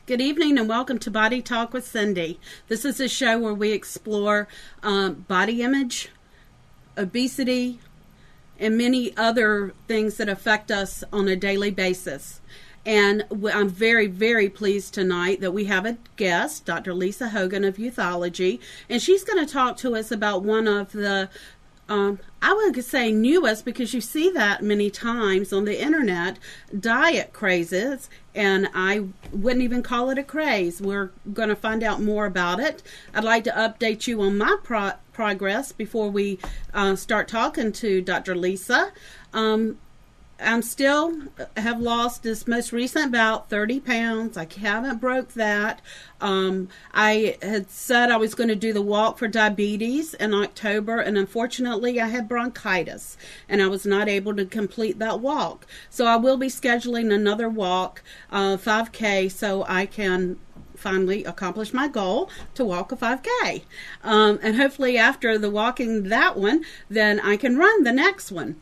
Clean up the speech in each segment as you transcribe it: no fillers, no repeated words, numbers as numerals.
Good evening and welcome to Body Talk with Cindy. This is a show where we explore body image, obesity, and many other things that affect us on a daily basis. And I'm very, very pleased tonight that we have a guest, Dr. Lisa Hogan of Youthology, and she's going to talk to us about one of the I would say newest, because you see that many times on the internet, diet crazes, and I wouldn't even call it a craze. We're going to find out more about it. I'd like to update you on my progress before we start talking to Dr. Lisa. I'm still have lost this most recent bout 30 pounds. I haven't broke that. I had said I was going to do the walk for diabetes in October, and unfortunately I had bronchitis and I was not able to complete that walk. So I will be scheduling another walk, 5K, so I can finally accomplish my goal to walk a 5K. And hopefully after the walking that one, then I can run the next one.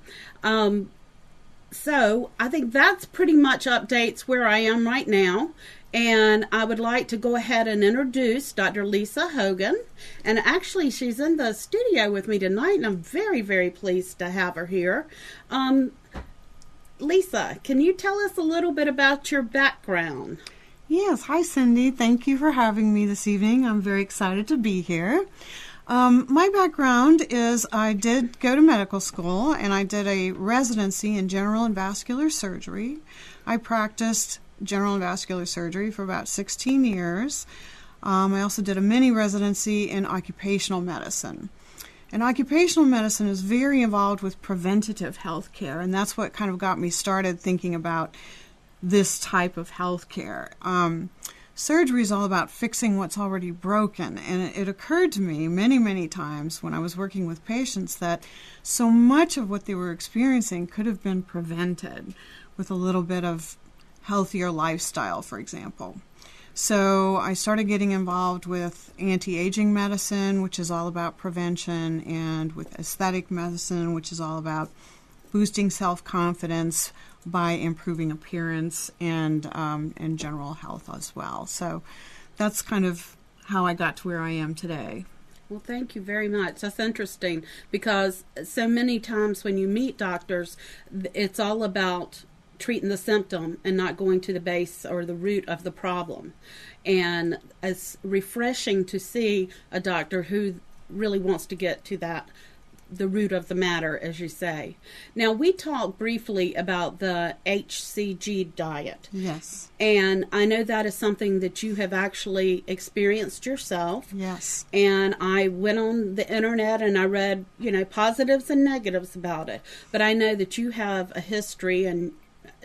So I think that's pretty much updates where I am right now. And I would like to go ahead and introduce Dr. Lisa Hogan. And actually, she's in the studio with me tonight, and I'm very, very pleased to have her here. Lisa, can you tell us a little bit about your background? Yes. Hi, Cindy. Thank you for having me this evening. I'm very excited to be here. My background is I did go to medical school, and I did a residency in general and vascular surgery. I practiced general and vascular surgery for about 16 years. I also did a mini residency in occupational medicine. And occupational medicine is very involved with preventative health care, and that's what kind of got me started thinking about this type of health care. Surgery is all about fixing what's already broken, and it occurred to me many, many times when I was working with patients that so much of what they were experiencing could have been prevented with a little bit of healthier lifestyle, for example. So I started getting involved with anti-aging medicine, which is all about prevention, and with aesthetic medicine, which is all about boosting self-confidence by improving appearance and general health as well. So that's kind of how I got to where I am today. Well, thank you very much. That's interesting, because so many times when you meet doctors, it's all about treating the symptom and not going to the base or the root of the problem. And it's refreshing to see a doctor who really wants to get to the root of the matter, as you say. Now, we talked briefly about the HCG diet. Yes. And I know that is something that you have actually experienced yourself. Yes. And I went on the internet and I read, positives and negatives about it. But I know that you have a history, and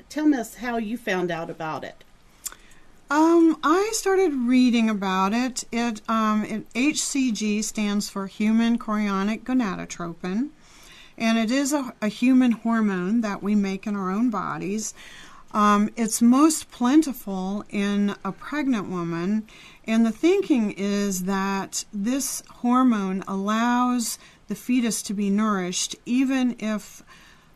tell us how you found out about it. I started reading about it. HCG stands for human chorionic gonadotropin, and it is a human hormone that we make in our own bodies. It's most plentiful in a pregnant woman, and the thinking is that this hormone allows the fetus to be nourished even if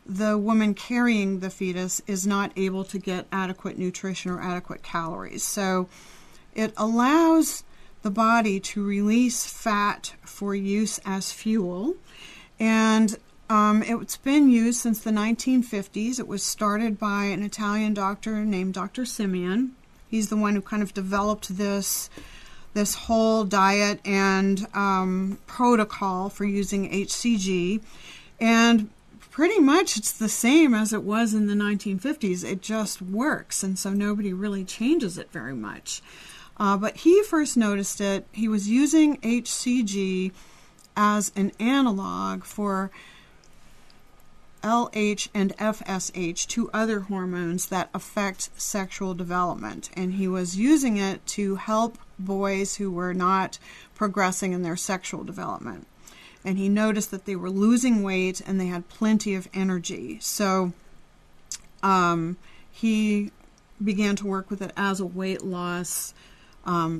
the woman carrying the fetus is not able to get adequate nutrition or adequate calories. So it allows the body to release fat for use as fuel. And it's been used since the 1950s. It was started by an Italian doctor named Dr. Simeon. He's the one who kind of developed this whole diet and protocol for using HCG. And pretty much it's the same as it was in the 1950s. It just works, and so nobody really changes it very much. But he first noticed it. He was using HCG as an analog for LH and FSH, two other hormones that affect sexual development. And he was using it to help boys who were not progressing in their sexual development. And he noticed that they were losing weight and they had plenty of energy. So he began to work with it as a weight loss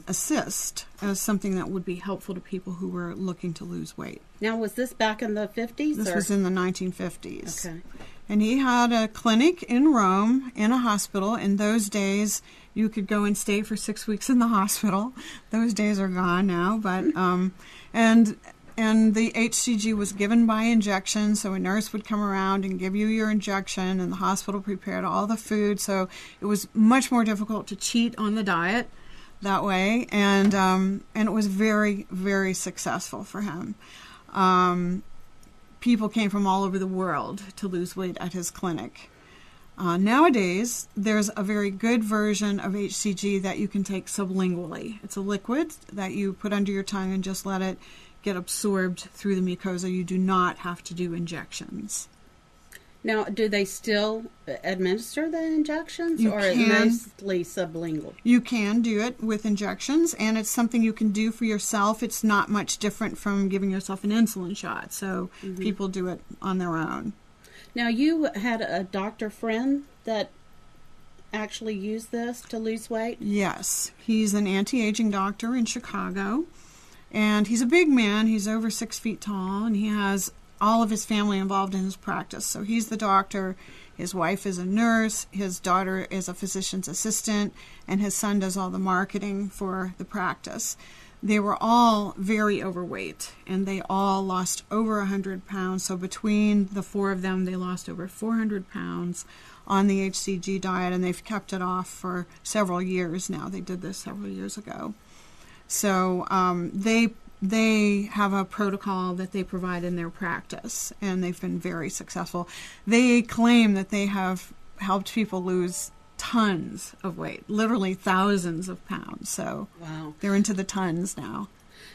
assist, as something that would be helpful to people who were looking to lose weight. Now, was this back in the 50s? This was in the 1950s. Okay. And he had a clinic in Rome, in a hospital. In those days, you could go and stay for 6 weeks in the hospital. Those days are gone now. But and the HCG was given by injection, so a nurse would come around and give you your injection, and the hospital prepared all the food. So it was much more difficult to cheat on the diet that way, and it was very, very successful for him. People came from all over the world to lose weight at his clinic. Nowadays, there's a very good version of HCG that you can take sublingually. It's a liquid that you put under your tongue and just let it get absorbed through the mucosa. You do not have to do injections. Now, do they still administer the injections, You or can. mostly sublingual? You can do it with injections, and it's something you can do for yourself. It's not much different from giving yourself an insulin shot, so people do it on their own. Now, you had a doctor friend that actually used this to lose weight? Yes, he's an anti-aging doctor in Chicago, and he's a big man. He's over 6 feet tall, and he has all of his family involved in his practice. So he's the doctor, his wife is a nurse, his daughter is a physician's assistant, and his son does all the marketing for the practice. They were all very overweight, and they all lost over 100 pounds. So between the four of them, they lost over 400 pounds on the HCG diet, and they've kept it off for several years now. They did this several years ago. So they have a protocol that they provide in their practice, and they've been very successful. They claim that they have helped people lose tons of weight, literally thousands of pounds. So Wow. they're into the tons now.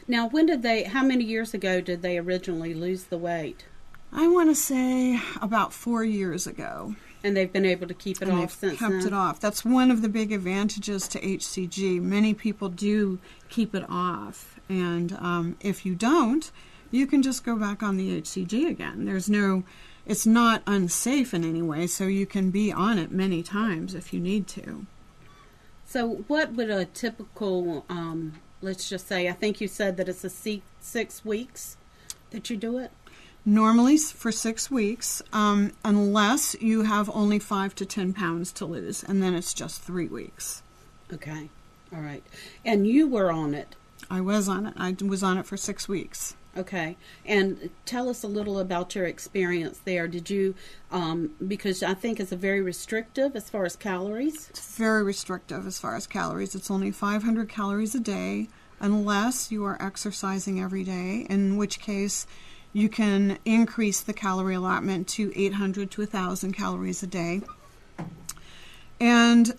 Now, how many years ago did they originally lose the weight? I want to say about 4 years ago. And they've been able to keep it And off they've since kept then? it off. That's one of the big advantages to HCG. Many people do keep it off. And if you don't, you can just go back on the HCG again. It's not unsafe in any way, so you can be on it many times if you need to. So what would a typical, let's just say, I think you said that it's 6 weeks that you do it? Normally for 6 weeks, unless you have only 5 to 10 pounds to lose, and then it's just 3 weeks. Okay. All right. And you were on it. I was on it. I was on it for 6 weeks. Okay. And tell us a little about your experience there. Did you, because I think it's very restrictive as far as calories. It's very restrictive as far as calories. It's only 500 calories a day, unless you are exercising every day, in which case you can increase the calorie allotment to 800 to 1,000 calories a day. And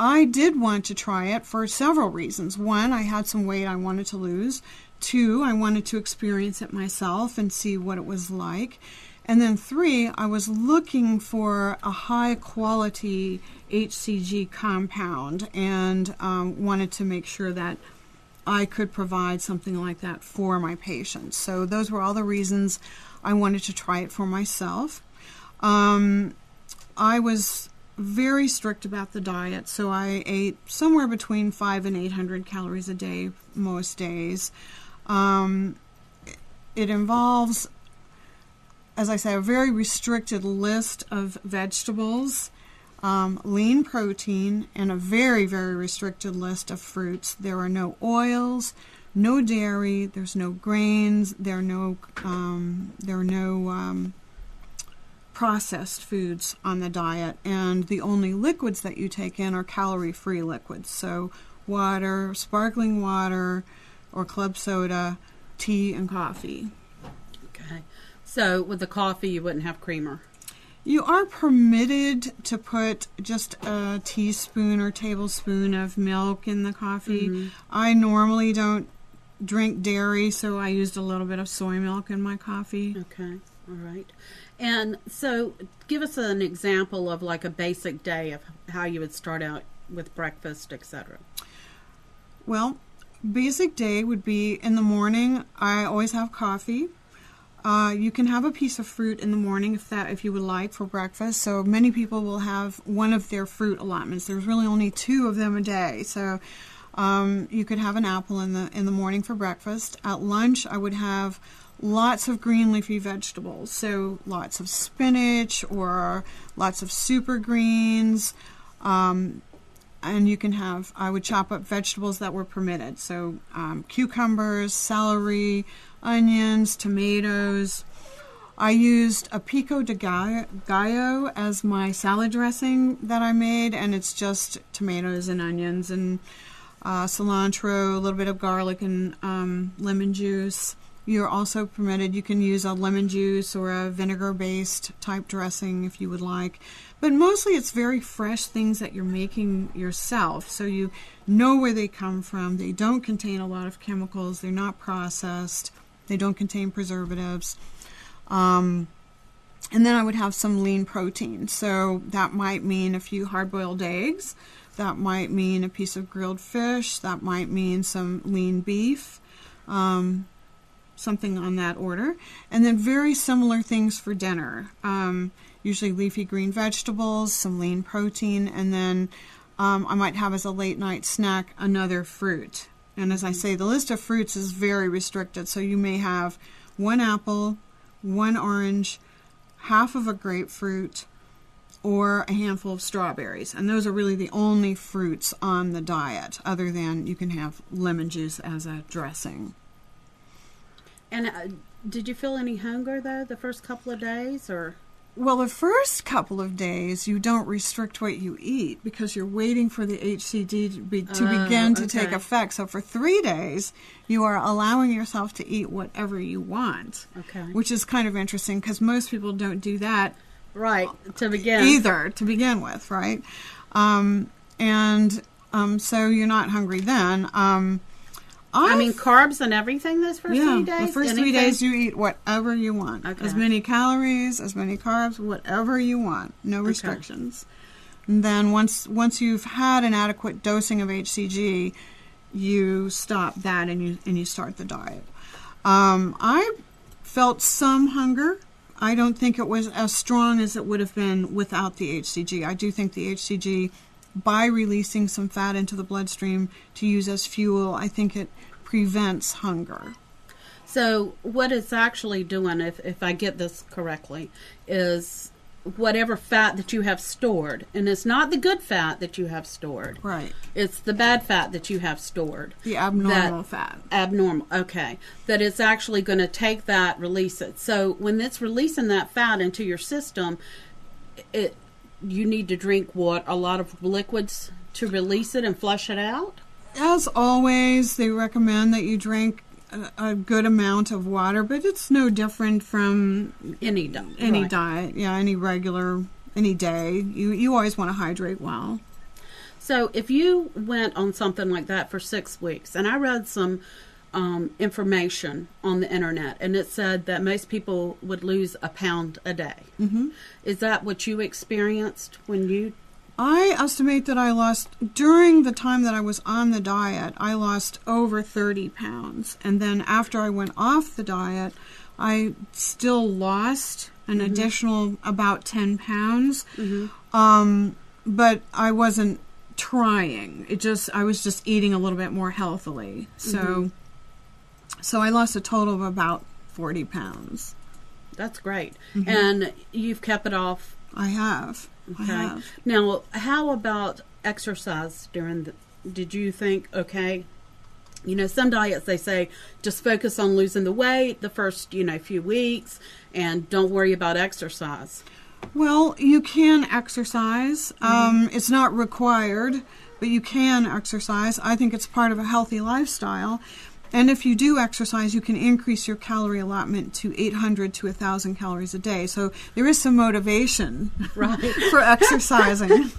I did want to try it for several reasons. One, I had some weight I wanted to lose. 2, I wanted to experience it myself and see what it was like. And then 3, I was looking for a high quality HCG compound and wanted to make sure that I could provide something like that for my patients. So those were all the reasons I wanted to try it for myself. I was very strict about the diet, so I ate somewhere between 500 and 800 calories a day most days. It involves, as I say, a very restricted list of vegetables. lean protein, and a very, very restricted list of fruits. There are no oils, no dairy, there's no grains, there are no processed foods on the diet, and the only liquids that you take in are calorie-free liquids. So water, sparkling water, or club soda, tea, and coffee. Okay. So with the coffee, you wouldn't have creamer? You are permitted to put just a teaspoon or tablespoon of milk in the coffee. Mm-hmm. I normally don't drink dairy, so I used a little bit of soy milk in my coffee. Okay. All right. And so give us an example of like a basic day of how you would start out with breakfast, etc. Well, basic day would be in the morning, I always have coffee. You can have a piece of fruit in the morning if you would like for breakfast. So many people will have one of their fruit allotments. There's really only 2 of them a day. So you could have an apple in the morning for breakfast. At lunch, I would have lots of green leafy vegetables. So lots of spinach or lots of super greens. And I would chop up vegetables that were permitted. So cucumbers, celery, onions, tomatoes. I used a pico de gallo as my salad dressing that I made, and it's just tomatoes and onions and cilantro, a little bit of garlic and lemon juice. You're also permitted, you can use a lemon juice or a vinegar-based type dressing if you would like. But mostly it's very fresh things that you're making yourself, so you know where they come from. They don't contain a lot of chemicals. They're not processed. They don't contain preservatives. And then I would have some lean protein. So that might mean a few hard-boiled eggs. That might mean a piece of grilled fish. That might mean some lean beef. Something on that order. And then very similar things for dinner. Usually leafy green vegetables, some lean protein, and then I might have as a late night snack another fruit. And as I say, the list of fruits is very restricted. So you may have 1 apple, 1 orange, half of a grapefruit, or a handful of strawberries. And those are really the only fruits on the diet, other than you can have lemon juice as a dressing. And did you feel any hunger, though, the first couple of days, or? Well, the first couple of days, you don't restrict what you eat because you're waiting for the HCG to begin to take effect. So for 3 days, you are allowing yourself to eat whatever you want, which is kind of interesting because most people don't do that. Right, to begin. Either, to begin with, right? So you're not hungry then. I mean, carbs and everything those first 3 days? The first 3 days you eat whatever you want. Okay. As many calories, as many carbs, whatever you want. No restrictions. Okay. And then once you've had an adequate dosing of HCG, you stop that and you start the diet. I felt some hunger. I don't think it was as strong as it would have been without the HCG. I do think the HCG, by releasing some fat into the bloodstream to use as fuel, I think it prevents hunger. So what it's actually doing, if I get this correctly, is whatever fat that you have stored, and it's not the good fat that you have stored. Right. It's the bad fat that you have stored. The abnormal fat. Abnormal, okay. That it's actually going to take that, release it. So when it's releasing that fat into your system, you need to drink a lot of liquids to release it and flush it out? As always, they recommend that you drink a good amount of water, but it's no different from any diet. Yeah, any day. You always want to hydrate well. So if you went on something like that for 6 weeks, and I read some information on the internet, and it said that most people would lose a pound a day. Mm-hmm. Is that what you experienced when you? I estimate that I lost, during the time that I was on the diet, I lost over 30 pounds. And then after I went off the diet, I still lost an additional about 10 pounds. Mm-hmm. But I wasn't trying. I was just eating a little bit more healthily. So I lost a total of about 40 pounds. That's great. Mm-hmm. And you've kept it off? I have. I Okay. have. Now, how about exercise did you think, okay, some diets they say just focus on losing the weight the first, few weeks and don't worry about exercise. Well, you can exercise. It's not required, but you can exercise. I think it's part of a healthy lifestyle. And if you do exercise, you can increase your calorie allotment to 800 to 1,000 calories a day. So there is some motivation for exercising.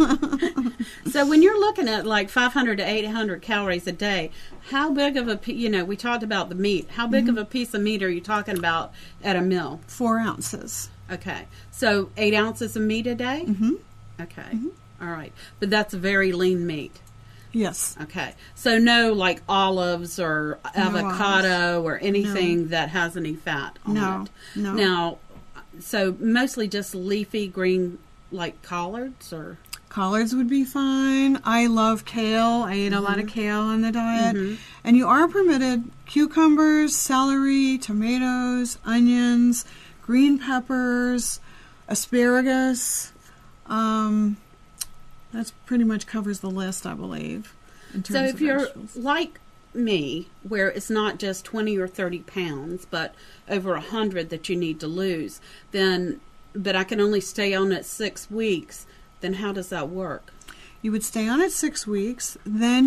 So when you're looking at like 500 to 800 calories a day, how big of we talked about the meat. How big of a piece of meat are you talking about at a meal? 4 ounces. Okay. So 8 ounces of meat a day? Mm-hmm. Okay. Mm-hmm. All right. But that's very lean meat. Yes. Okay. So no like olives or avocado or anything that has any fat on it. No. Now, so mostly just leafy green like collards or? Collards would be fine. I love kale. I eat a lot of kale on the diet. And you are permitted cucumbers, celery, tomatoes, onions, green peppers, asparagus. That pretty much covers the list, I believe. So if you're like me, where it's not just 20 or 30 pounds, but over 100 that you need to lose, but I can only stay on it 6 weeks, then how does that work? You would stay on it 6 weeks. Then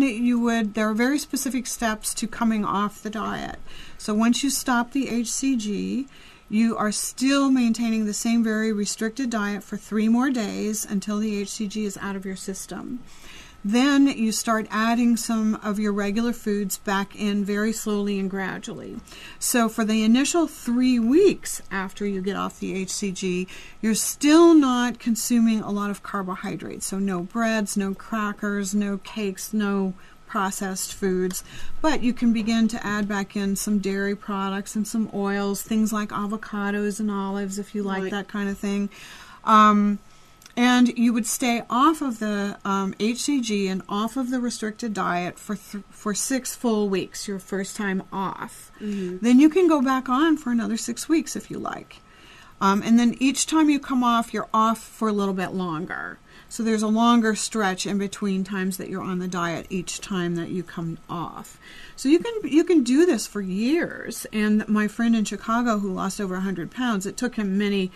there are very specific steps to coming off the diet. So once you stop the HCG, you are still maintaining the same very restricted diet for 3 more days until the HCG is out of your system. Then you start adding some of your regular foods back in very slowly and gradually. So for the initial 3 weeks after you get off the HCG, you're still not consuming a lot of carbohydrates. So no breads, no crackers, no cakes, no processed foods, but you can begin to add back in some dairy products and some oils, things like avocados and olives if you like that kind of thing. And you would stay off of the HCG and off of the restricted diet for 6 full weeks, your first time off. Then you can go back on for another 6 weeks if you like. And then each time you come off, you're off for a little bit longer. So there's a longer stretch in between times that you're on the diet each time that you come off. So you can do this for years. And my friend in Chicago who lost over 100 pounds, it took him many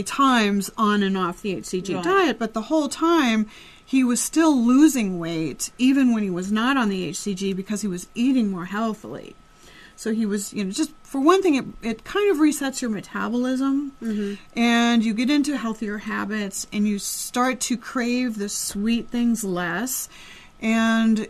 times on and off the HCG diet, but the whole time he was still losing weight even when he was not on the HCG because he was eating more healthily. So he was, just for one thing, it kind of resets your metabolism, and you get into healthier habits, and you start to crave the sweet things less. And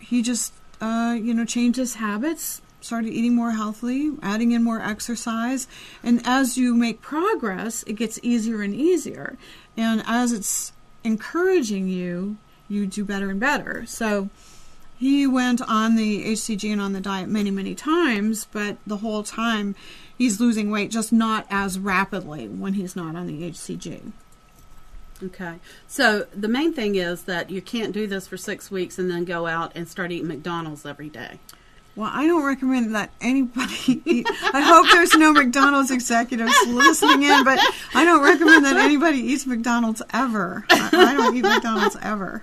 he just, changed his habits, started eating more healthily, adding in more exercise. And as you make progress, it gets easier and easier. And as it's encouraging you, you do better and better. So he went on the HCG and on the diet many, many times, but the whole time he's losing weight, just not as rapidly when he's not on the HCG. Okay. So the main thing is that you can't do this for 6 weeks and then go out and start eating McDonald's every day. Well, I don't recommend that anybody eat. I hope there's no McDonald's executives listening in, but I don't recommend that anybody eats McDonald's ever. I don't eat McDonald's ever.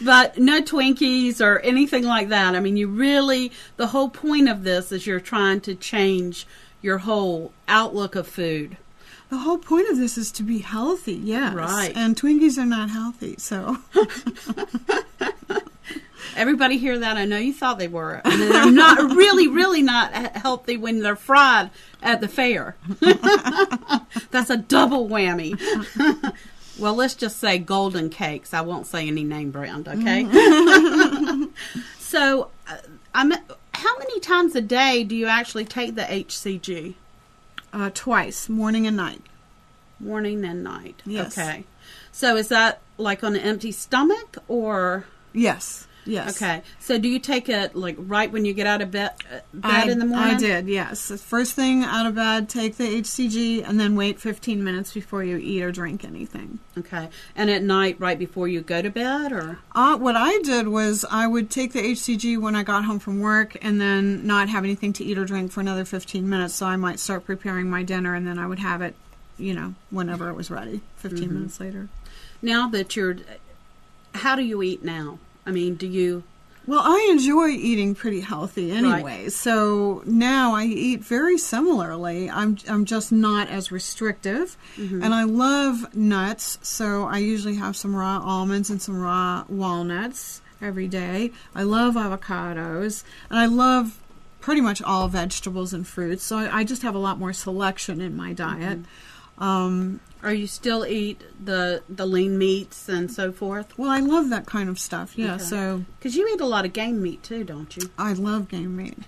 But no Twinkies or anything like that. I mean, the whole point of this is you're trying to change your whole outlook of food. The whole point of this is to be healthy, yes. Right. And Twinkies are not healthy, so... Everybody hear that? I know you thought they were. And they're not really not healthy when they're fried at the fair. That's a double whammy. Well, let's just say Golden Cakes. I won't say any name brand, okay? So, how many times a day do you actually take the HCG? Twice, morning and night. Morning and night. Yes. Okay. So is that like on an empty stomach or? Yes. Yes. Okay. So do you take it like right when you get out of bed in the morning? I did, yes. The first thing out of bed, take the HCG, and then wait 15 minutes before you eat or drink anything. Okay. And at night, right before you go to bed, or? What I did was I would take the HCG when I got home from work and then not have anything to eat or drink for another 15 minutes. So I might start preparing my dinner, and then I would have it whenever it was ready, 15 minutes later. Now that how do you eat now? I mean, do you... Well, I enjoy eating pretty healthy anyway, Right. So now I eat very similarly. I'm just not as restrictive, and I love nuts, so I usually have some raw almonds and some raw walnuts every day. I love avocados, and I love pretty much all vegetables and fruits, so I just have a lot more selection in my diet. Or you still eat the lean meats and so forth? Well, I love that kind of stuff, yeah, Okay. so Because you eat a lot of game meat too, don't you? I love game meat.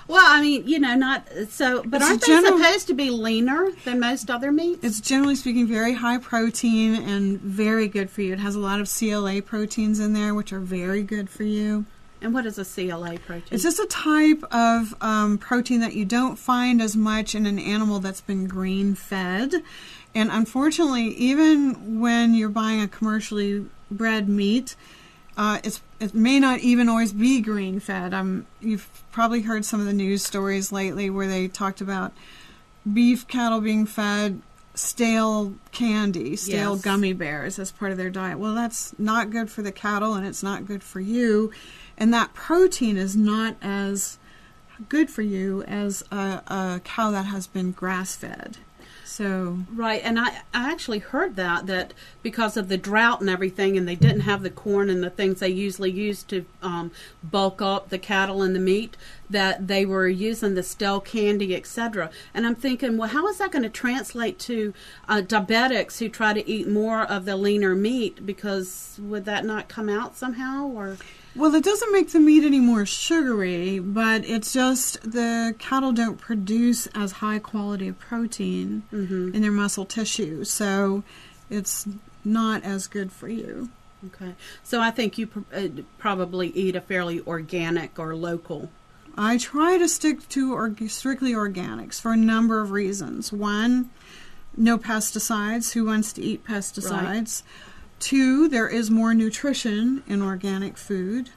Well, I mean, not so, but It's aren't they general- supposed to be leaner than most other meats? It's generally speaking very high protein and very good for you. It has a lot of CLA proteins in there, which are very good for you. And what is a CLA protein? It's just a type of protein that you don't find as much in an animal that's been grain-fed. And unfortunately, even when you're buying a commercially bred meat, it may not even always be grain-fed. You've probably heard some of the news stories lately where they talked about beef cattle being fed stale candy, stale Yes. gummy bears as part of their diet. Well, that's not good for the cattle, and it's not good for you. And that protein is not as good for you as a cow that has been grass-fed. So Right, and I actually heard that because of the drought and everything, and they didn't have the corn and the things they usually use to bulk up the cattle and the meat, that they were using the stale candy, etc. And I'm thinking, well, how is that going to translate to diabetics who try to eat more of the leaner meat? Because would that not come out somehow? Or well, it doesn't make the meat any more sugary, but it's just the cattle don't produce as high quality of protein in their muscle tissue, so it's not as good for you. okay, so I think you probably eat a fairly organic or local. I try to stick to strictly organics for a number of reasons. One, no pesticides. Who wants to eat pesticides? Right. 2, there is more nutrition in organic food.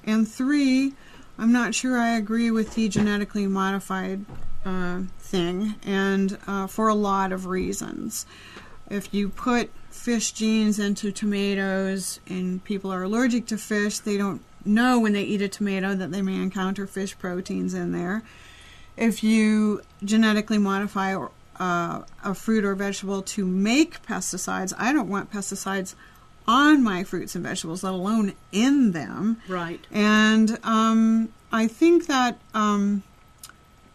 And 3, I'm not sure I agree with the genetically modified thing, and for a lot of reasons. If you put fish genes into tomatoes and people are allergic to fish, they don't know when they eat a tomato that they may encounter fish proteins in there. If you genetically modify a fruit or vegetable to make pesticides, I don't want pesticides on my fruits and vegetables, let alone in them. Right. And I think that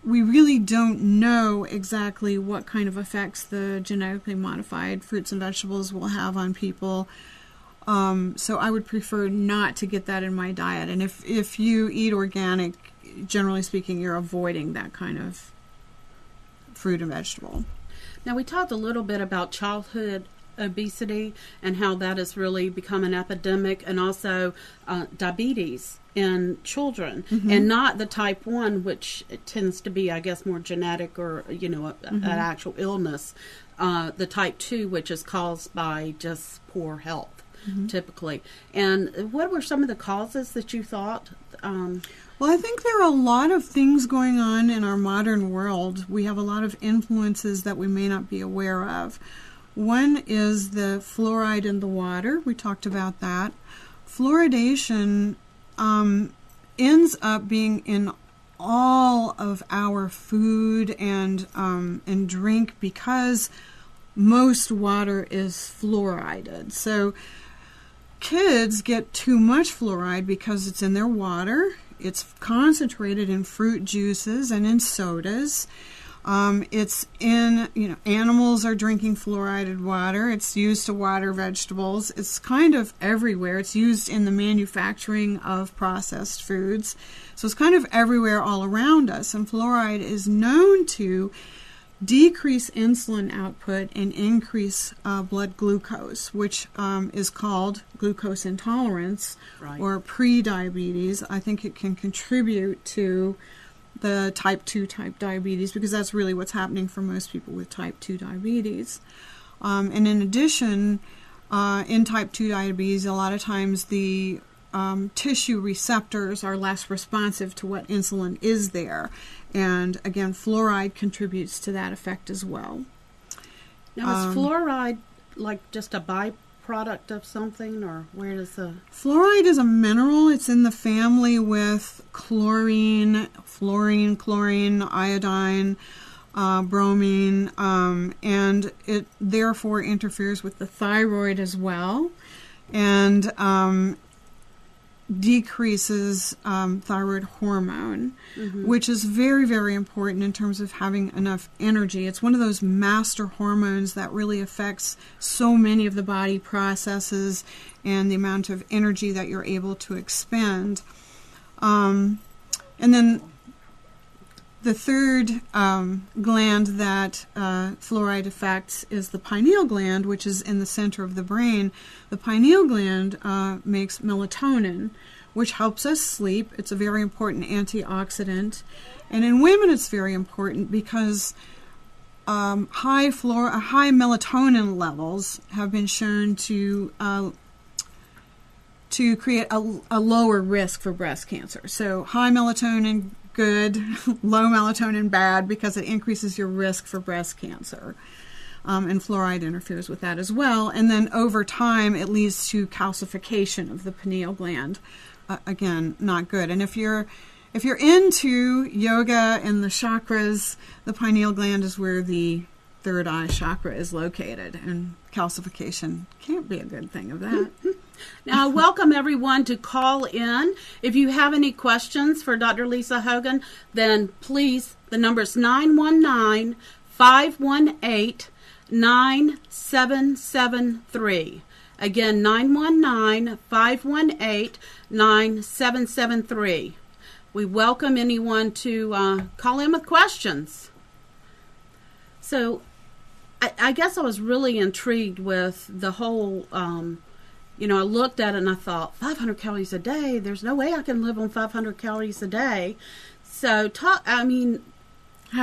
we really don't know exactly what kind of effects the genetically modified fruits and vegetables will have on people. So I would prefer not to get that in my diet. And if you eat organic, generally speaking, you're avoiding that kind of fruit and vegetable. Now, we talked a little bit about childhood obesity and how that has really become an epidemic, and also diabetes in children, and not the type 1, which tends to be, I guess, more genetic or, an actual illness. The type 2, which is caused by just poor health, typically. And what were some of the causes that you thought? Well, I think there are a lot of things going on in our modern world. We have a lot of influences that we may not be aware of. One is the fluoride in the water. We talked about that. Fluoridation ends up being in all of our food and drink because most water is fluorided. So kids get too much fluoride because it's in their water. It's concentrated in fruit juices and in sodas. It's in, animals are drinking fluoridated water. It's used to water vegetables. It's kind of everywhere. It's used in the manufacturing of processed foods. So it's kind of everywhere all around us. And fluoride is known to decrease insulin output and increase blood glucose, which is called glucose intolerance, Right. or pre-diabetes. I think it can contribute to the type 2 diabetes, because that's really what's happening for most people with type 2 diabetes. And in addition, in type 2 diabetes, a lot of times the tissue receptors are less responsive to what insulin is there. And again, fluoride contributes to that effect as well. Now, is fluoride like just a byproduct of something, or where does the... Fluoride is a mineral. It's in the family with chlorine, fluorine, chlorine, iodine, bromine, and it therefore interferes with the thyroid as well, and decreases thyroid hormone, which is very, very important in terms of having enough energy. It's one of those master hormones that really affects so many of the body processes and the amount of energy that you're able to expend. And then the third gland that fluoride affects is the pineal gland, which is in the center of the brain. The pineal gland makes melatonin, which helps us sleep. It's a very important antioxidant. And in women, it's very important because high melatonin levels have been shown to create a lower risk for breast cancer. So high melatonin, good. Low melatonin, bad, because it increases your risk for breast cancer. And fluoride interferes with that as well. And then over time, it leads to calcification of the pineal gland. Again, not good. And if you're into yoga and the chakras, the pineal gland is where the third eye chakra is located, and calcification can't be a good thing of that. Now, I welcome everyone to call in. If you have any questions for Dr. Lisa Hogan, then please, the number is 919-518-9773. Again, 919-518-9773. We welcome anyone to call in with questions. So, I guess I was really intrigued with the whole, I looked at it and I thought, 500 calories a day, there's no way I can live on 500 calories a day. So, how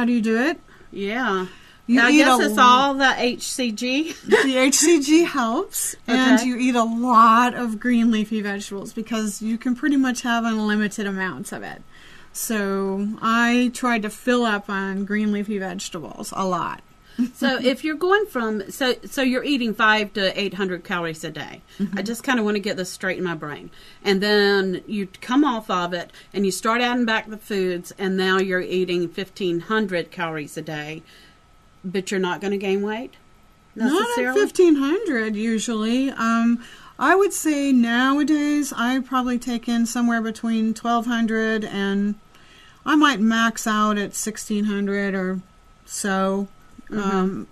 do you do it? Yeah. I guess it's all the HCG. The HCG helps, and you eat a lot of green leafy vegetables because you can pretty much have unlimited amounts of it. So I tried to fill up on green leafy vegetables a lot. So if you're going from, so you're eating 500 to 800 calories a day. I just kind of want to get this straight in my brain. And then you come off of it and you start adding back the foods, and now you're eating 1,500 calories a day. But you're not going to gain weight necessarily? Not at 1,500 usually. I would say nowadays I probably take in somewhere between 1,200 and I might max out at 1,600 or so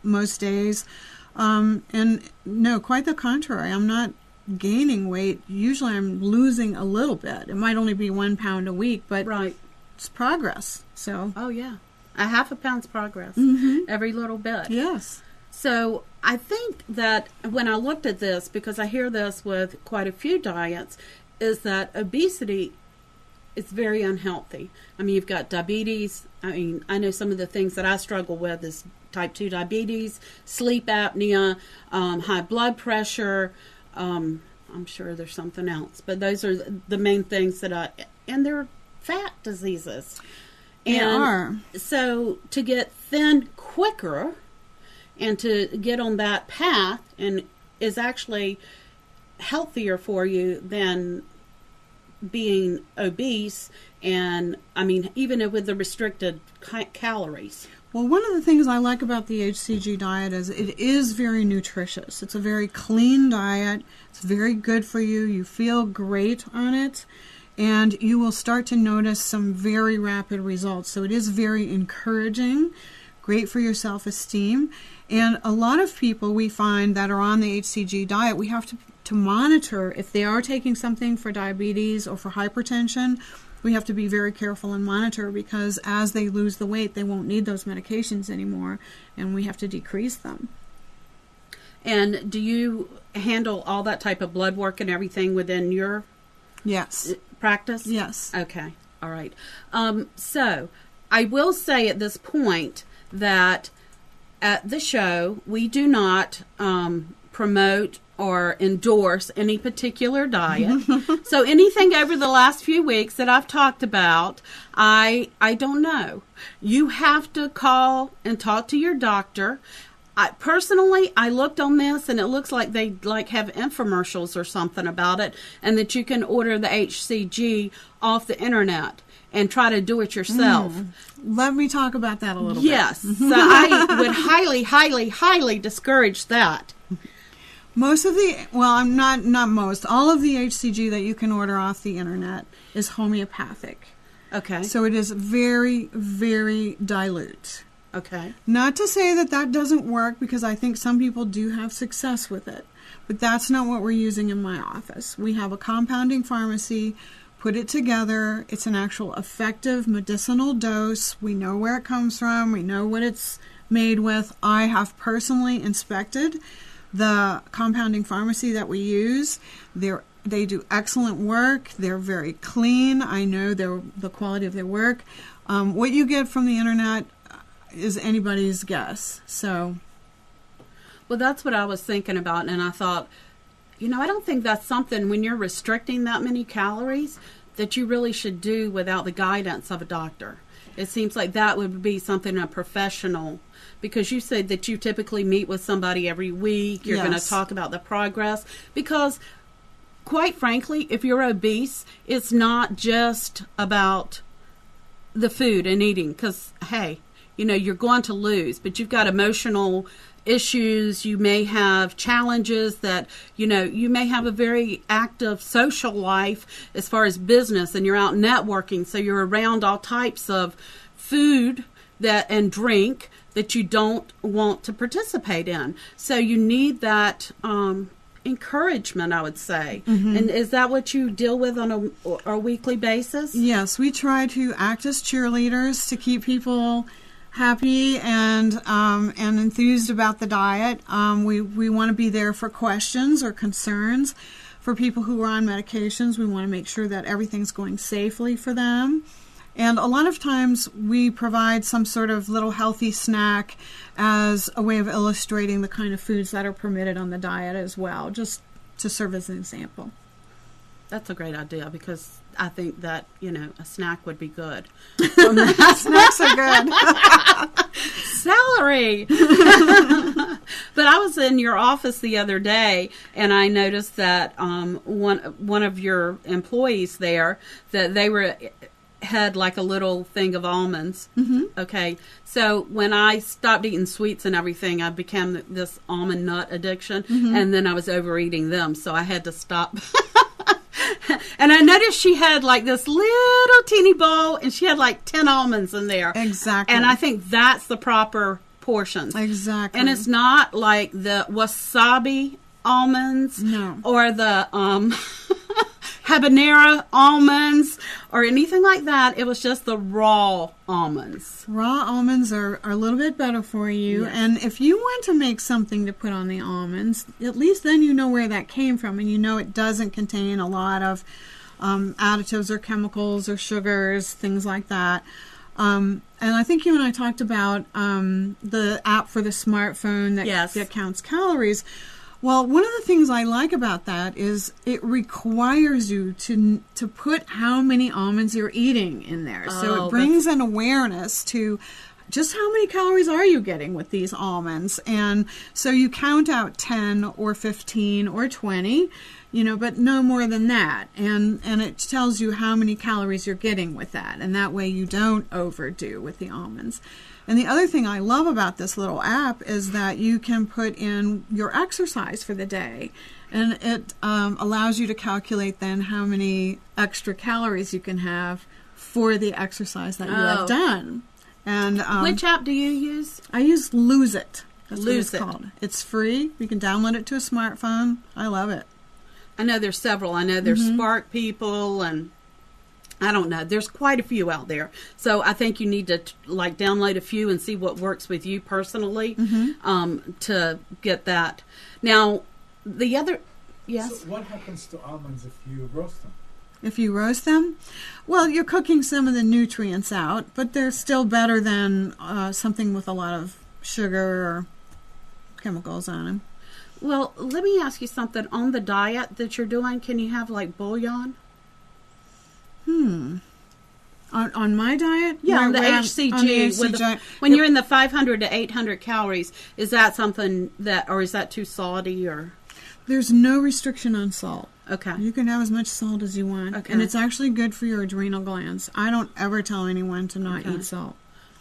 most days. And no, quite the contrary. I'm not gaining weight. Usually I'm losing a little bit. It might only be 1 pound a week, but it's progress. So. Oh, yeah. A half a pound's progress every little bit. Yes. So I think that when I looked at this, because I hear this with quite a few diets, is that obesity is very unhealthy. I mean, you've got diabetes. I mean, I know some of the things that I struggle with is type 2 diabetes, sleep apnea, high blood pressure. I'm sure there's something else, but those are the main things and they're fat diseases. And so to get thin quicker and to get on that path and is actually healthier for you than being obese, and I mean even with the restricted calories. Well, one of the things I like about the HCG diet is it is very nutritious. It's a very clean diet. It's very good for you. You feel great on it. And you will start to notice some very rapid results. So it is very encouraging, great for your self-esteem. And a lot of people we find that are on the HCG diet, we have to monitor if they are taking something for diabetes or for hypertension. We have to be very careful and monitor because as they lose the weight, they won't need those medications anymore, and we have to decrease them. And do you handle all that type of blood work and everything within your practice? Yes. Okay. All right. So I will say at this point that at the show we do not promote or endorse any particular diet. So anything over the last few weeks that I've talked about, I don't know. You have to call and talk to your doctor. Personally, I looked on this and it looks like they have infomercials or something about it, and that you can order the HCG off the internet and try to do it yourself. Let me talk about that a little Yes. So I would highly, highly, highly discourage that. Most of the, well, I'm not most, all of the HCG that you can order off the internet is homeopathic. Okay. So it is very, very dilute. Okay. Not to say that that doesn't work, because I think some people do have success with it. But that's not what we're using in my office. We have a compounding pharmacy, put it together. It's an actual effective medicinal dose. We know where it comes from. We know what it's made with. I have personally inspected the compounding pharmacy that we use. They do excellent work. They're very clean. I know the quality of their work. What you get from the internet is anybody's guess. So, well, that's what I was thinking about, and I thought, I don't think that's something, when you're restricting that many calories, that you really should do without the guidance of a doctor. It seems like that would be something a professional, because you said that you typically meet with somebody every week. You're going to talk about the progress, because quite frankly, if you're obese, it's not just about the food and eating, because, hey, you're going to lose, but you've got emotional issues. You may have challenges that, you may have a very active social life as far as business, and you're out networking. So you're around all types of food and drink that you don't want to participate in. So you need that encouragement, I would say. Mm-hmm. And is that what you deal with on a weekly basis? Yes, we try to act as cheerleaders to keep people happy and enthused about the diet. We want to be there for questions or concerns for people who are on medications. We want to make sure that everything's going safely for them. And a lot of times we provide some sort of little healthy snack as a way of illustrating the kind of foods that are permitted on the diet as well, just to serve as an example. That's a great idea, because I think that, a snack would be good. Snacks are good. Celery! But I was in your office the other day, and I noticed that one of your employees there, that they had like a little thing of almonds. Mm-hmm. Okay, so when I stopped eating sweets and everything, I became this almond nut addiction, and then I was overeating them, so I had to stop. And I noticed she had like this little teeny bowl, and she had like 10 almonds in there. Exactly. And I think that's the proper portions. Exactly. And it's not like the wasabi almonds, no, or the habanero almonds or anything like that. It was just the raw almonds. Raw almonds are a little bit better for you. Yes. And if you want to make something to put on the almonds, at least then you know where that came from, and you know it doesn't contain a lot of additives or chemicals or sugars, things like that. And I think you and I talked about the app for the smartphone that counts calories. Well, one of the things I like about that is it requires you to put how many almonds you're eating in there. So it brings an awareness to just how many calories are you getting with these almonds. And so you count out 10 or 15 or 20, but no more than that. And it tells you how many calories you're getting with that. And that way you don't overdo with the almonds. And the other thing I love about this little app is that you can put in your exercise for the day. And it allows you to calculate then how many extra calories you can have for the exercise that you have done. And which app do you use? I use Lose It. That's Lose what it's called. It's free. You can download it to a smartphone. I love it. I know there's several. I know there's Spark People, and I don't know. There's quite a few out there. So I think you need to download a few and see what works with you personally to get that. Now, the other, yes? So what happens to almonds if you roast them? If you roast them? Well, you're cooking some of the nutrients out, but they're still better than something with a lot of sugar or chemicals on them. Well, let me ask you something. On the diet that you're doing, can you have like bouillon? On my diet? Yeah, on the Where HCG. on the HCG. When you're in the 500 to 800 calories, is that something that, or is that too salty or? There's no restriction on salt. Okay. You can have as much salt as you want. Okay. And it's actually good for your adrenal glands. I don't ever tell anyone to not eat salt.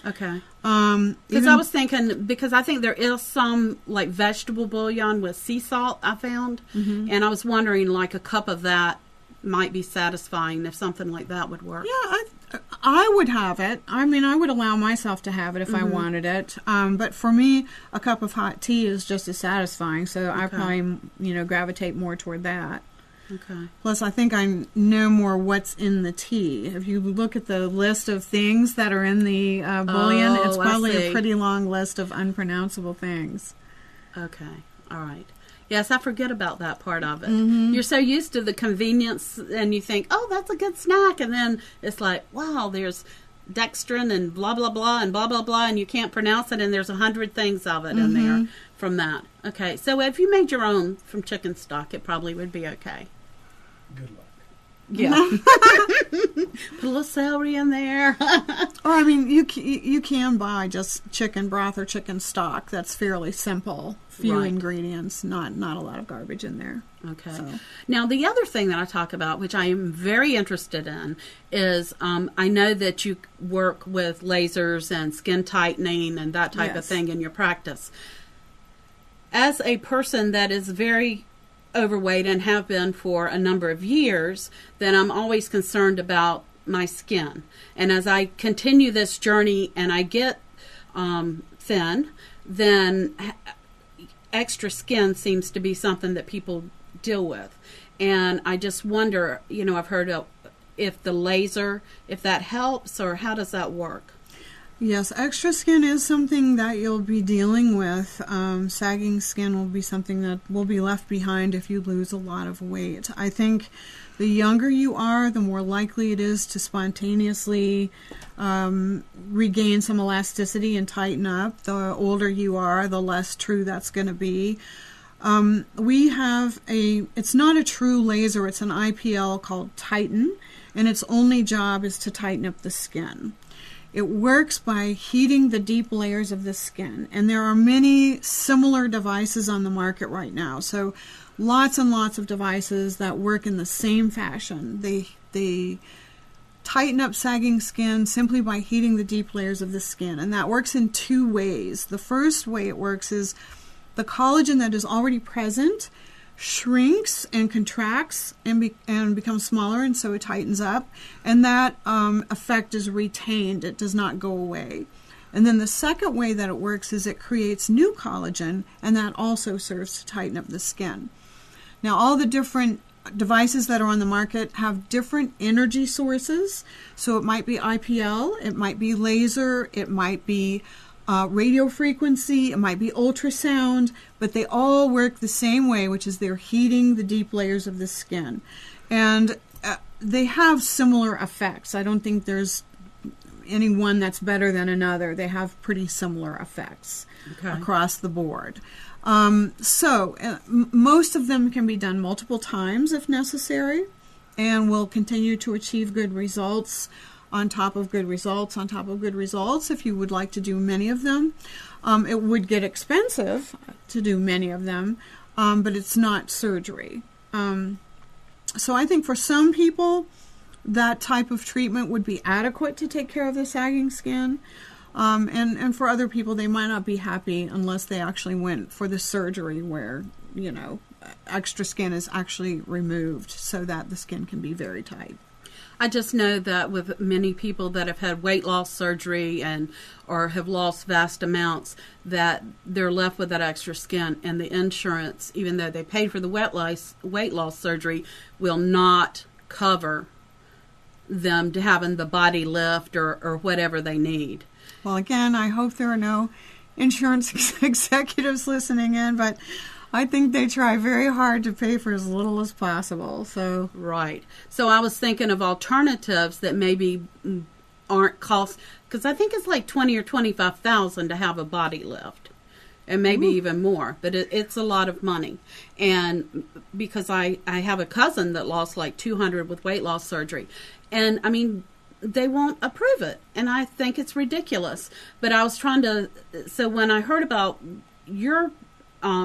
Okay. Because I was thinking, because I think there is some like vegetable bouillon with sea salt I found, and I was wondering like a cup of that might be satisfying if something like that would work. Yeah, I would have it. I mean, I would allow myself to have it if I wanted it. But for me, a cup of hot tea is just as satisfying. So I probably, gravitate more toward that. Okay. Plus, I think I know more what's in the tea. If you look at the list of things that are in the bouillon, it's probably a pretty long list of unpronounceable things. Okay. All right. Yes, I forget about that part of it. You're so used to the convenience, and you think, oh, that's a good snack. And then it's like, wow, there's dextrin and blah, blah, blah, and blah, blah, blah, and you can't pronounce it, and there's 100 things of it in there from that. Okay, so if you made your own from chicken stock, it probably would be okay. Good luck. Yeah. Put a little celery in there. Or, I mean, you can buy just chicken broth or chicken stock. That's fairly simple. Few ingredients, not a lot of garbage in there. Okay. So. Now, the other thing that I talk about, which I am very interested in, is I know that you work with lasers and skin tightening and that type of thing in your practice. As a person that is very overweight and have been for a number of years, then I'm always concerned about my skin. And as I continue this journey and I get thin, then extra skin seems to be something that people deal with. And I just wonder, I've heard of if the laser, if that helps, or how does that work? Yes, extra skin is something that you'll be dealing with. Sagging skin will be something that will be left behind if you lose a lot of weight. I think the younger you are, the more likely it is to spontaneously regain some elasticity and tighten up. The older you are, the less true that's going to be. We have it's not a true laser, it's an IPL called Tighten, and its only job is to tighten up the skin. It works by heating the deep layers of the skin, and there are many similar devices on the market right now. So lots and lots of devices that work in the same fashion. They tighten up sagging skin simply by heating the deep layers of the skin, and that works in two ways. The first way it works is the collagen that is already present shrinks and contracts and becomes smaller, and so it tightens up, and that effect is retained. It does not go away. And then the second way that it works is it creates new collagen, and that also serves to tighten up the skin. Now, all the different devices that are on the market have different energy sources. So it might be IPL, it might be laser, it might be radio frequency, it might be ultrasound, but they all work the same way, which is they're heating the deep layers of the skin. And they have similar effects. I don't think there's any one that's better than another. They have pretty similar effects across the board. Most of them can be done multiple times if necessary, and will continue to achieve good results on top of good results, on top of good results, if you would like to do many of them. It would get expensive to do many of them, but it's not surgery. So I think for some people, that type of treatment would be adequate to take care of the sagging skin. And for other people, they might not be happy unless they actually went for the surgery where, extra skin is actually removed so that the skin can be very tight. I just know that with many people that have had weight loss surgery or have lost vast amounts, that they're left with that extra skin, and the insurance, even though they paid for the weight loss surgery, will not cover them to having the body lift or whatever they need. Well, again, I hope there are no insurance executives listening in, but I think they try very hard to pay for as little as possible. So right. So I was thinking of alternatives that maybe aren't cost, because I think it's like $20,000 or $25,000 to have a body lift. and maybe even more, but it's a lot of money. And because I have a cousin that lost like 200 with weight loss surgery, and I mean, they won't approve it, and I think it's ridiculous. But I was trying to, so when I heard about your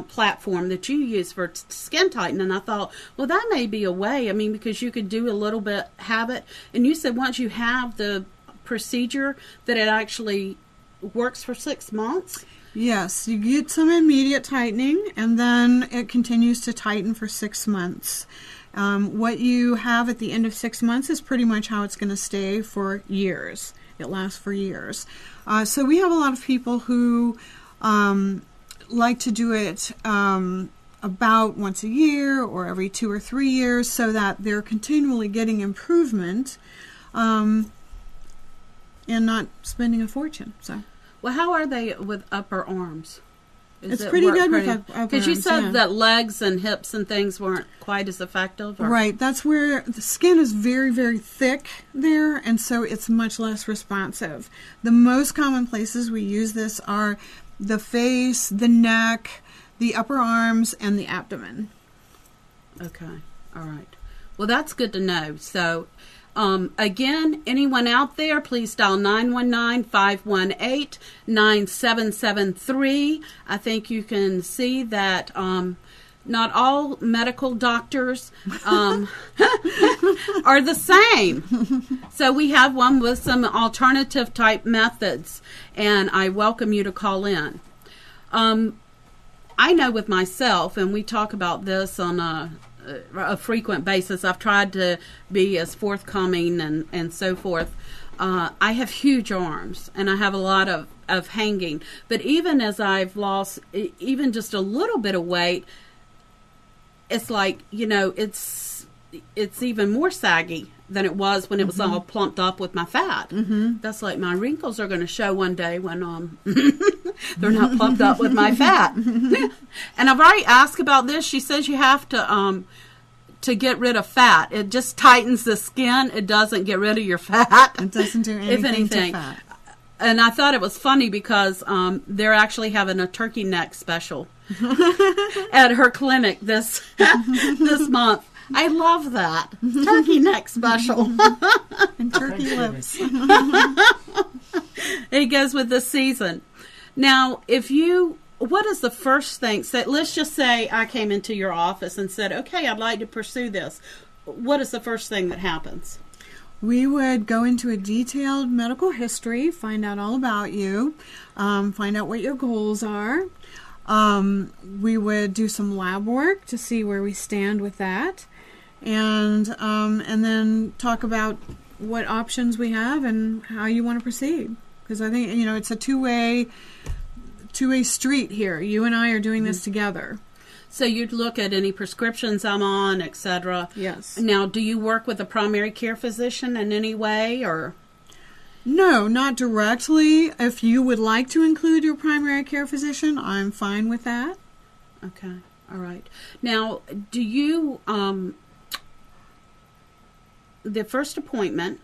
platform that you use for skin tightening, I thought, well, that may be a way. I mean, because you could do a little bit, have it, and you said once you have the procedure that it actually works for 6 months. Yes, you get some immediate tightening, and then it continues to tighten for 6 months. What you have at the end of 6 months is pretty much how it's going to stay for years. It lasts for years. So we have a lot of people who like to do it about once a year or every 2 or 3 years, so that they're continually getting improvement and not spending a fortune. So, well, how are they with upper arms? It's pretty good with upper arms. Because you said that legs and hips and things weren't quite as effective. Or? Right. That's where the skin is very, very thick there, and so it's much less responsive. The most common places we use this are the face, the neck, the upper arms, and the abdomen. Okay. All right. Well, that's good to know. So, again, anyone out there, please dial 919-518-9773. I think you can see that not all medical doctors are the same. So we have one with some alternative type methods, and I welcome you to call in. I know with myself, and we talk about this on a frequent basis, I've tried to be as forthcoming and so forth. I have huge arms, and I have a lot of hanging. But even as I've lost even just a little bit of weight, it's like, it's even more saggy than it was when it was all plumped up with my fat. That's like my wrinkles are going to show one day when they're not plumped up with my fat. And I've already asked about this. She says you have to get rid of fat. It just tightens the skin. It doesn't get rid of your fat. It doesn't do anything, if anything. to fat. And I thought it was funny because they're actually having a turkey neck special at her clinic this month. I love that. Turkey neck special. And turkey lips. It goes with the season. Now, what is the first thing? So let's just say I came into your office and said, okay, I'd like to pursue this. What is the first thing that happens? We would go into a detailed medical history, find out all about you, find out what your goals are. We would do some lab work to see where we stand with that, and then talk about what options we have and how you want to proceed. Because I think it's a two-way street here. You and I are doing this together. So you'd look at any prescriptions I'm on, etc. Yes. Now, do you work with a primary care physician in any way, or? No, not directly. If you would like to include your primary care physician, I'm fine with that. Okay. All right. Now, do you, the first appointment,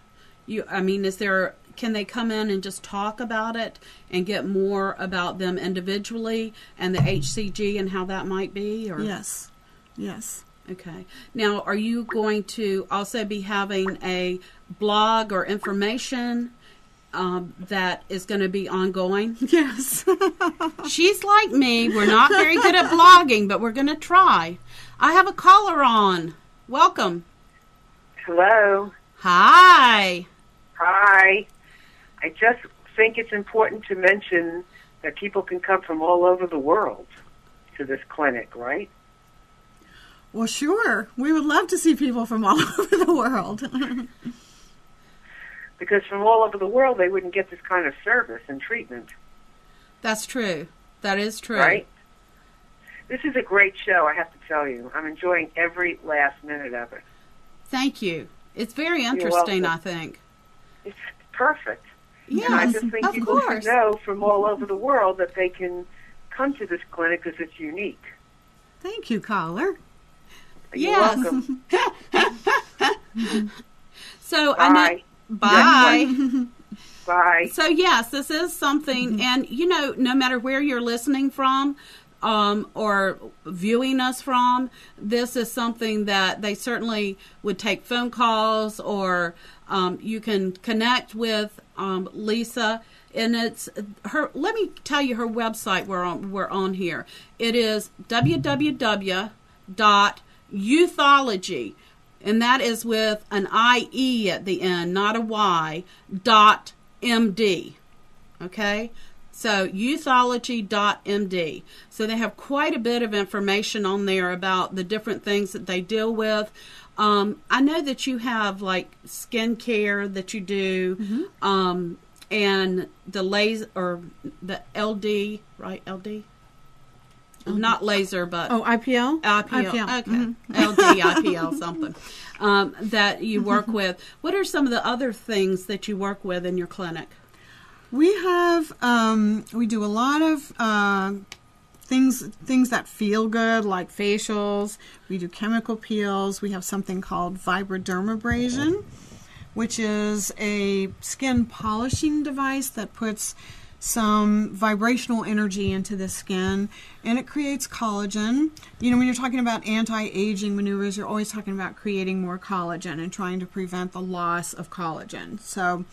can they come in and just talk about it and get more about them individually and the HCG and how that might be? Or? Yes. Yes. Okay. Now, are you going to also be having a blog or information that is going to be ongoing? Yes. She's like me. We're not very good at blogging, but we're going to try. I have a caller on. Welcome. Hello. Hi. Hi. I just think it's important to mention that people can come from all over the world to this clinic, right? Well, sure. We would love to see people from all over the world. Because from all over the world, they wouldn't get this kind of service and treatment. That's true. That is true. Right? This is a great show, I have to tell you. I'm enjoying every last minute of it. Thank you. It's very interesting, I think. It's perfect. Yes, and I just think people course. should know from all over the world that they can come to this clinic because it's unique. Thank you, caller. You're welcome. So Bye. Bye. Bye. So yes, this is something, and no matter where you're listening from, or viewing us from, this is something that they certainly would take phone calls, or you can connect with Lisa. And it's her. Let me tell you her website. We're on here. It is www.youthology, and that is with an IE at the end, not a Y. .md. Okay. So youthology.md. So they have quite a bit of information on there about the different things that they deal with. I know that you have like skin care that you do, and the laser, or the LD, right? LD? Not laser, but IPL? IPL. Okay. LD, IPL, something that you work with. What are some of the other things that you work with in your clinic? We have, we do a lot of things that feel good, like facials. We do chemical peels. We have something called vibrodermabrasion, which is a skin polishing device that puts some vibrational energy into the skin, and it creates collagen. When you're talking about anti-aging maneuvers, you're always talking about creating more collagen and trying to prevent the loss of collagen. So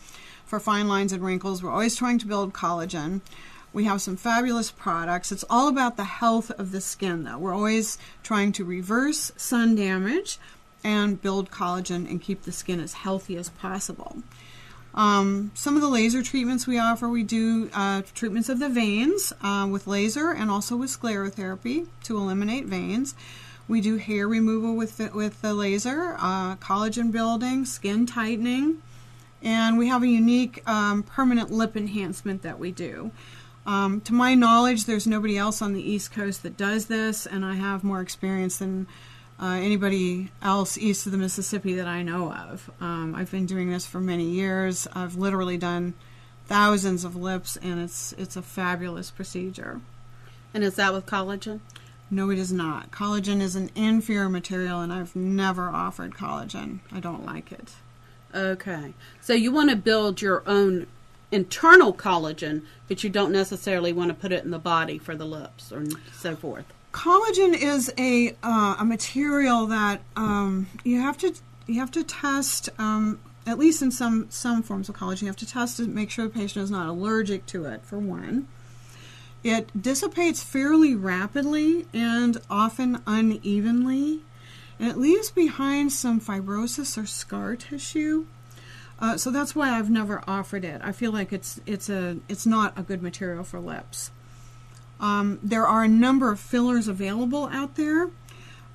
for fine lines and wrinkles, we're always trying to build collagen. We have some fabulous products. It's all about the health of the skin, though. We're always trying to reverse sun damage and build collagen and keep the skin as healthy as possible. Some of the laser treatments we offer, we do treatments of the veins with laser and also with sclerotherapy to eliminate veins. We do hair removal with the laser, collagen building, skin tightening, and we have a unique permanent lip enhancement that we do. To my knowledge, there's nobody else on the East Coast that does this, and I have more experience than anybody else east of the Mississippi that I know of. I've been doing this for many years. I've literally done thousands of lips, and it's a fabulous procedure. And is that with collagen? No, it is not. Collagen is an inferior material, and I've never offered collagen. I don't like it. Okay. So you want to build your own internal collagen, but you don't necessarily want to put it in the body for the lips or so forth. Collagen is a material that you have to test. At least in some forms of collagen, you have to test to make sure the patient is not allergic to it. For one, it dissipates fairly rapidly and often unevenly, and it leaves behind some fibrosis or scar tissue. So that's why I've never offered it. I feel like it's not a good material for lips. There are a number of fillers available out there.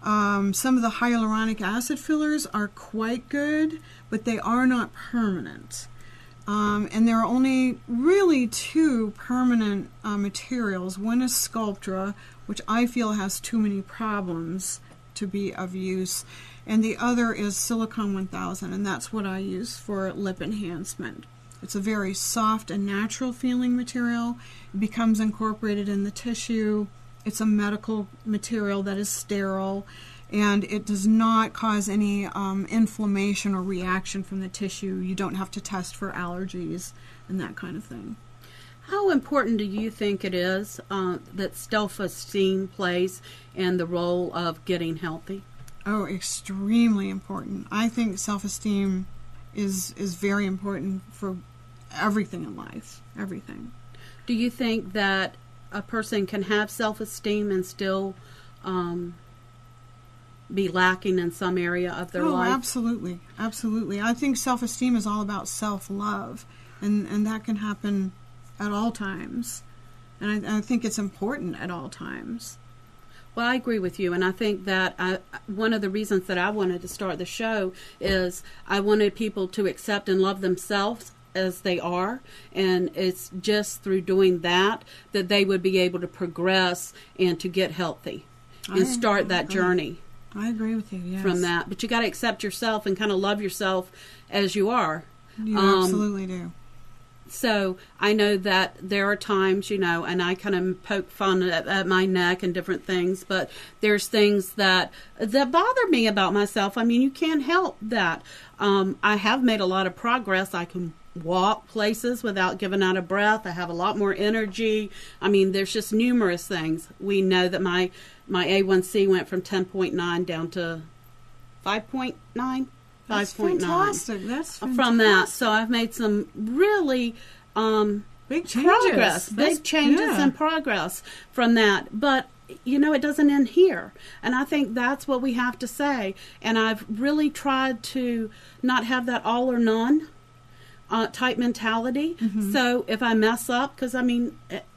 Some of the hyaluronic acid fillers are quite good, but they are not permanent. And there are only really two permanent materials. One is Sculptra, which I feel has too many problems to be of use, and the other is Silicone 1000, and that's what I use for lip enhancement. It's a very soft and natural feeling material. It becomes incorporated in the tissue. It's a medical material that is sterile, and it does not cause any inflammation or reaction from the tissue. You don't have to test for allergies and that kind of thing. How important do you think it is that self-esteem plays in the role of getting healthy? Oh, extremely important. I think self-esteem is very important for everything in life, everything. Do you think that a person can have self-esteem and still be lacking in some area of their life? Oh, absolutely. Absolutely. I think self-esteem is all about self-love, and that can happen at all times. And I think it's important at all times. Well, I agree with you, and I think that one of the reasons that I wanted to start the show is I wanted people to accept and love themselves as they are, and it's just through doing that that they would be able to progress and to get healthy and start that journey. I agree with you, yes. From that. But you got to accept yourself and kind of love yourself as you are. You absolutely do. So I know that there are times, and I kind of poke fun at my neck and different things, but there's things that bother me about myself. I mean, you can't help that. I have made a lot of progress. I can walk places without giving out of breath. I have a lot more energy. I mean, there's just numerous things. We know that my A1C went from 10.9 down to 5.9. That's 5.9. fantastic. That's fantastic. From that. So I've made some really big changes. progress, big changes and progress from that. But it doesn't end here. And I think that's what we have to say. And I've really tried to not have that all or none type mentality. Mm-hmm. So if I mess up, because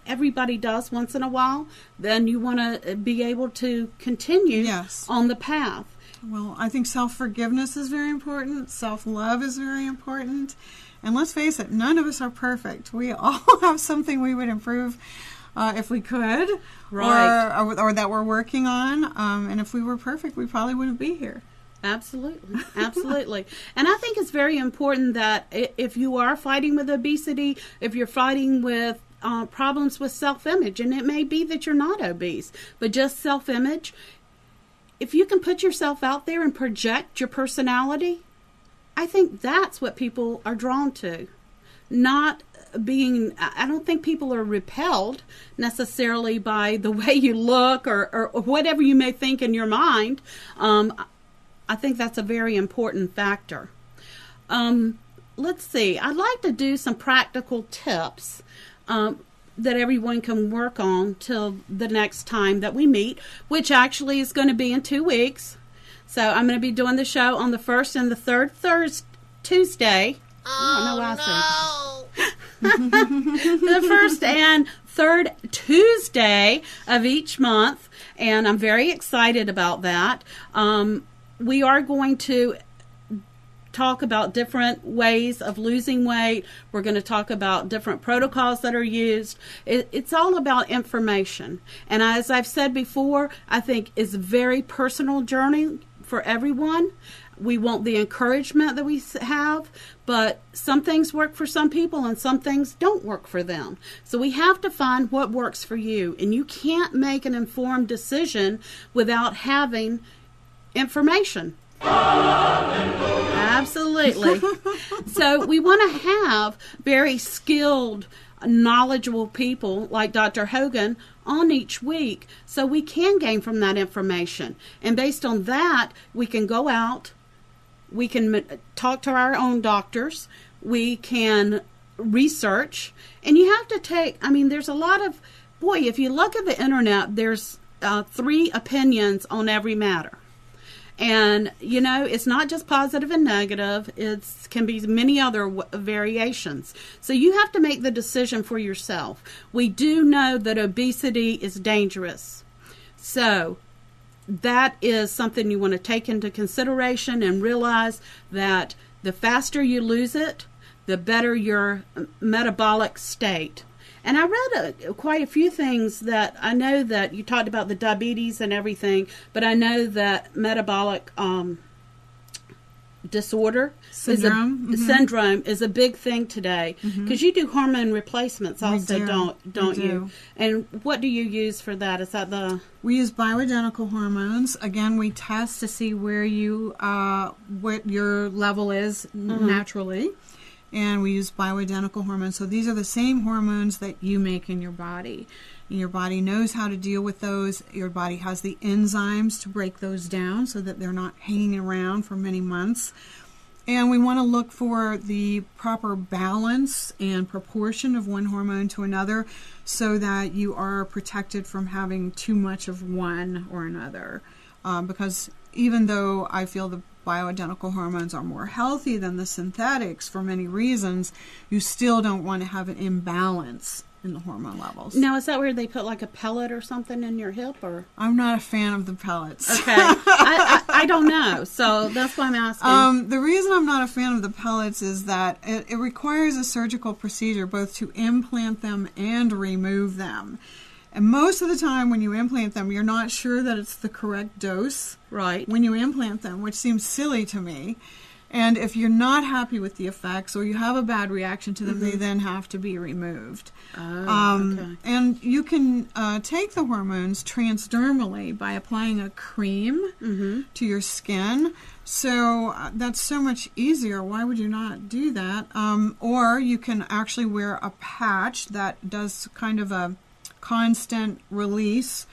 everybody does once in a while, then you want to be able to continue on the path. Well, I think self-forgiveness is very important. Self-love is very important. And let's face it, none of us are perfect. We all have something we would improve if we could, right? Or that we're working on. And if we were perfect, we probably wouldn't be here. Absolutely. Absolutely. And I think it's very important that if you are fighting with obesity, if you're fighting with problems with self-image, and it may be that you're not obese, but just self-image, if you can put yourself out there and project your personality, I think that's what people are drawn to. I don't think people are repelled necessarily by the way you look or whatever you may think in your mind. I think that's a very important factor. Let's see. I'd like to do some practical tips that everyone can work on till the next time that we meet, which actually is going to be in 2 weeks. So I'm going to be doing the show on the 1st and the 3rd Tuesday. Oh, no. The 1st and 3rd Tuesday of each month, and I'm very excited about that. We are going to talk about different ways of losing weight. We're going to talk about different protocols that are used. It's all about information. And as I've said before, I think it's a very personal journey for everyone. We want the encouragement that we have, but some things work for some people and some things don't work for them. So we have to find what works for you. And you can't make an informed decision without having information. Absolutely. So we want to have very skilled, knowledgeable people like Dr. Hogan on each week so we can gain from that information. And based on that, we can go out, we can talk to our own doctors, we can research, and you have to there's a lot of, if you look at the internet, there's 3 opinions on every matter. And, it's not just positive and negative. It can be many other variations. So you have to make the decision for yourself. We do know that obesity is dangerous. So that is something you want to take into consideration and realize that the faster you lose it, the better your metabolic state. And I read quite a few things that I know that you talked about the diabetes and everything, but I know that metabolic disorder syndrome is a big thing today because you do hormone replacements also, don't you? And what do you use for that? Is that we use bioidentical hormones. Again, we test to see where what your level is naturally. And we use bioidentical hormones. So these are the same hormones that you make in your body. And your body knows how to deal with those. Your body has the enzymes to break those down so that they're not hanging around for many months. And we want to look for the proper balance and proportion of one hormone to another so that you are protected from having too much of one or another. Because even though I feel the bioidentical hormones are more healthy than the synthetics for many reasons, you still don't want to have an imbalance in the hormone levels. Now, is that where they put like a pellet or something in your hip? Or I'm not a fan of the pellets. Okay. I don't know, so that's why I'm asking. The reason I'm not a fan of the pellets is that it requires a surgical procedure both to implant them and remove them. And most of the time when you implant them, you're not sure that it's the correct dose right when you implant them, which seems silly to me. And if you're not happy with the effects or you have a bad reaction to them, they then have to be removed. Okay. And you can take the hormones transdermally by applying a cream to your skin. So that's so much easier. Why would you not do that? Or you can actually wear a patch that does kind of a constant release.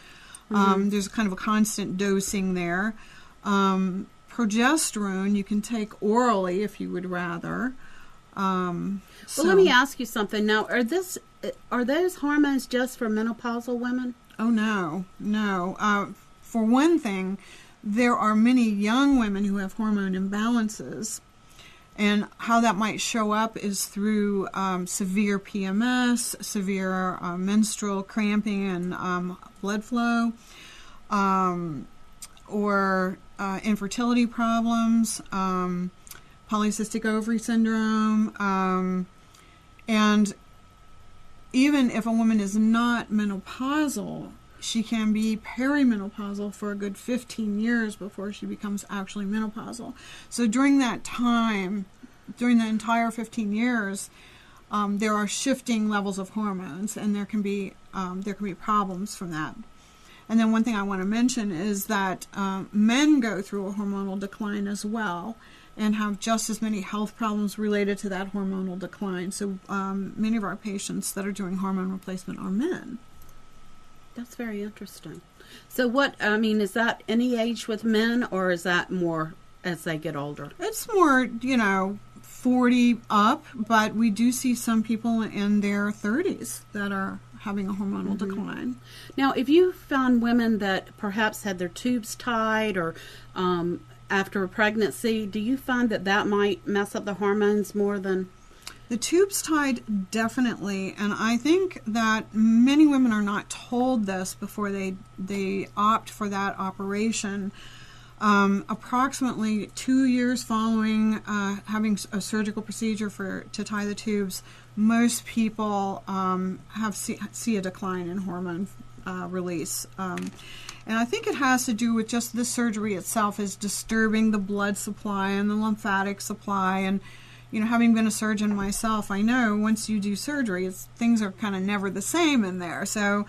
There's kind of a constant dosing there. Progesterone you can take orally if you would rather. Well, let me ask you something. Now, are those hormones just for menopausal women? Oh, no. For one thing, there are many young women who have hormone imbalances. And how that might show up is through severe PMS, severe menstrual cramping and blood flow, or infertility problems, polycystic ovary syndrome, and even if a woman is not menopausal, she can be perimenopausal for a good 15 years before she becomes actually menopausal. So during that time, during the entire 15 years, there are shifting levels of hormones, and there can be problems from that. And then one thing I want to mention is that men go through a hormonal decline as well and have just as many health problems related to that hormonal decline. So many of our patients that are doing hormone replacement are men. That's very interesting. So is that any age with men, or is that more as they get older? It's more, 40 up, but we do see some people in their 30s that are having a hormonal decline. Now, if you found women that perhaps had their tubes tied or after a pregnancy, do you find that might mess up the hormones more than... The tubes tied, definitely, and I think that many women are not told this before they opt for that operation. Approximately 2 years following having a surgical procedure to tie the tubes, most people see a decline in hormone release. And I think it has to do with just the surgery itself is disturbing the blood supply and the lymphatic supply. And, having been a surgeon myself, I know once you do surgery, things are kind of never the same in there. So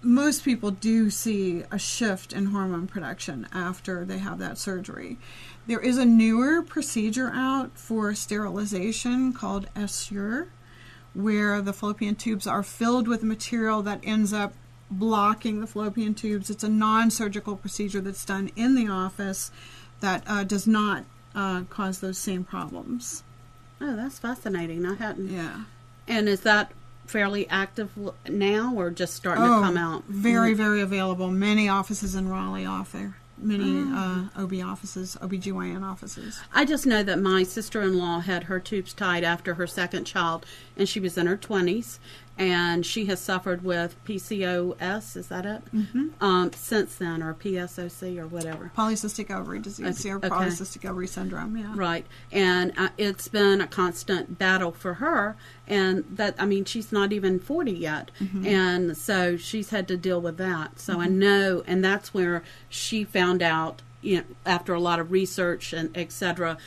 most people do see a shift in hormone production after they have that surgery. There is a newer procedure out for sterilization called Essure, where the fallopian tubes are filled with material that ends up blocking the fallopian tubes. It's a non-surgical procedure that's done in the office that does not cause those same problems. Oh, that's fascinating. I hadn't... Yeah. And is that fairly active now, or just starting to come out? Very, very available. Many offices in Raleigh offer. Many OB offices, OBGYN offices. I just know that my sister-in-law had her tubes tied after her second child, and she was in her 20s, and she has suffered with PCOS, is that it? Mm-hmm. Since then, or PSOC, or whatever. Polycystic ovary disease, or polycystic ovary syndrome, yeah. Right, and it's been a constant battle for her, and she's not even 40 yet, and so she's had to deal with that. So I know, and that's where she found out, after a lot of research and et cetera,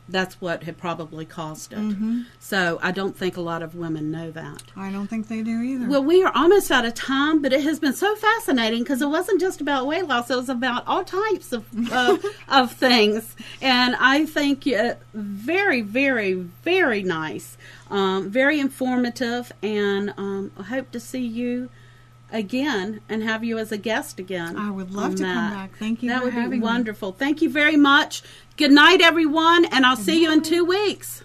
that's what had probably caused it. So I don't think a lot of women know that. I don't think they do either. Well, we are almost out of time, but it has been so fascinating because it wasn't just about weight loss. It was about all types of of things. And I think very, very, very nice, very informative, and I hope to see you again and have you as a guest again. I would love to come back. Thank you for having me. That would be wonderful. Thank you very much. Good night, everyone, and I'll see you in 2 weeks.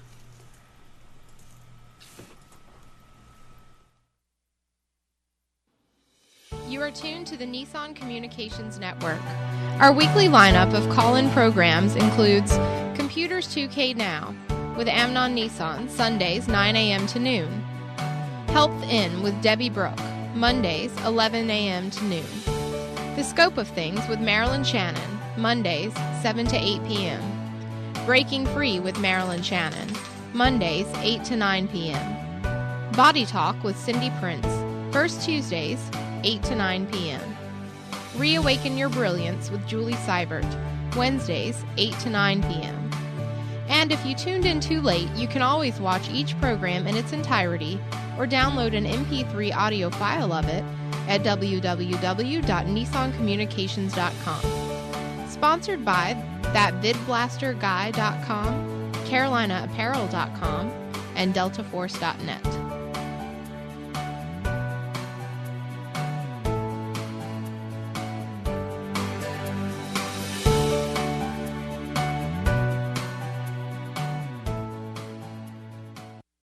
You are tuned to the Nissan Communications Network. Our weekly lineup of call-in programs includes Computers 2K Now with Amnon Nissan, Sundays 9 a.m. to noon. Health In with Debbie Brooke, Mondays 11 a.m. to noon. The Scope of Things with Marilyn Shannon, Mondays 7 to 8 p.m. Breaking Free with Marilyn Shannon, Mondays 8 to 9 p.m. Body Talk with Cindy Prince, first Tuesdays 8 to 9 p.m. Reawaken Your Brilliance with Julie Seibert, Wednesdays, 8 to 9 p.m. And if you tuned in too late, you can always watch each program in its entirety or download an MP3 audio file of it at www.nissancommunications.com. Sponsored by thatvidblasterguy.com, carolinaapparel.com, and deltaforce.net.